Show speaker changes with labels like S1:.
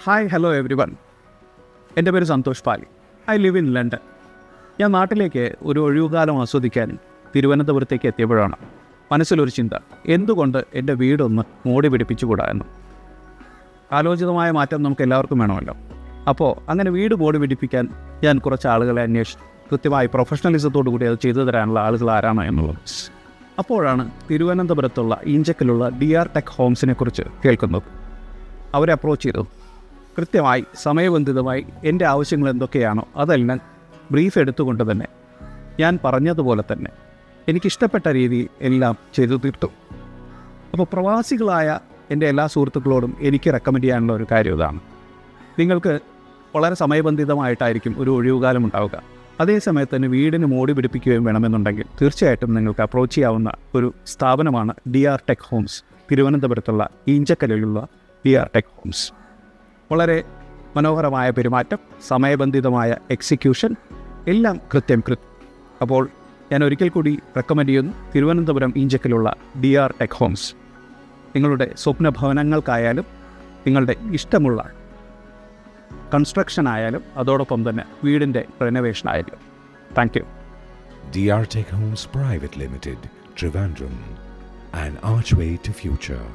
S1: Hi hello every one. എൻ്റെ പേര് Santhosh Pali. I live in London. ഞാൻ നാട്ടിലേക്ക് ഒരു ഒഴിവുകാലം ആസ്വദിക്കാൻ തിരുവനന്തപുരത്തേക്ക് എത്തിയപ്പോഴാണ് മനസ്സിലൊരു ചിന്ത, എന്തുകൊണ്ട് എൻ്റെ വീടൊന്ന് മോടി പിടിപ്പിച്ചുകൂടാ എന്ന്. ആലോചിതമായ മാറ്റം നമുക്ക് എല്ലാവർക്കും വേണമല്ലോ. അപ്പോൾ അങ്ങനെ വീട് മോടി പിടിപ്പിക്കാൻ ഞാൻ കുറച്ച് ആളുകളെ അന്വേഷിച്ചു. കൃത്യമായി പ്രൊഫഷണലിസത്തോടു കൂടി അത് ചെയ്തു തരാനുള്ള ആളുകൾ ആരാണ് എന്നുള്ളത്. അപ്പോഴാണ് തിരുവനന്തപുരത്തുള്ള ഈഞ്ചക്കിലുള്ള DR ടെക് ഹോംസിനെ കുറിച്ച് കേൾക്കുന്നത്. അവരെ അപ്രോച്ച് ചെയ്തു. കൃത്യമായി സമയബന്ധിതമായി എൻ്റെ ആവശ്യങ്ങൾ എന്തൊക്കെയാണോ അതെല്ലാം ബ്രീഫ് എടുത്തുകൊണ്ട് തന്നെ ഞാൻ പറഞ്ഞതുപോലെ തന്നെ എനിക്കിഷ്ടപ്പെട്ട രീതിയിൽ എല്ലാം ചെയ്തു തീർത്തു. അപ്പോൾ പ്രവാസികളായ എൻ്റെ എല്ലാ സുഹൃത്തുക്കളോടും എനിക്ക് റെക്കമെൻഡ് ചെയ്യാനുള്ള ഒരു കാര്യം ഇതാണ്. നിങ്ങൾക്ക് വളരെ സമയബന്ധിതമായിട്ടായിരിക്കും ഒരു ഒഴിവുകാലം ഉണ്ടാവുക. അതേസമയത്ത് തന്നെ വീടിന് മോടി പിടിപ്പിക്കുകയും വേണമെന്നുണ്ടെങ്കിൽ തീർച്ചയായിട്ടും നിങ്ങൾക്ക് അപ്രോച്ച് ചെയ്യാവുന്ന ഒരു സ്ഥാപനമാണ് DR ടെക് ഹോംസ്. തിരുവനന്തപുരത്തുള്ള ഈഞ്ചക്കലിലുള്ള DR ടെക് ഹോംസ്. വളരെ മനോഹരമായ പെരുമാറ്റം, സമയബന്ധിതമായ എക്സിക്യൂഷൻ, എല്ലാം കൃത്യം. അപ്പോൾ ഞാൻ ഒരിക്കൽ കൂടി റെക്കമെൻഡ് ചെയ്യുന്നു തിരുവനന്തപുരം ഈഞ്ചക്കലുള്ള DR ടെക് ഹോംസ്. നിങ്ങളുടെ സ്വപ്ന ഭവനങ്ങൾക്കായാലും നിങ്ങളുടെ ഇഷ്ടമുള്ള കൺസ്ട്രക്ഷൻ ആയാലും അതോടൊപ്പം തന്നെ വീടിൻ്റെ റെനോവേഷൻ ആയാലും. Thank you.
S2: DR Tech Homes Private Limited, Trivandrum, an archway to future.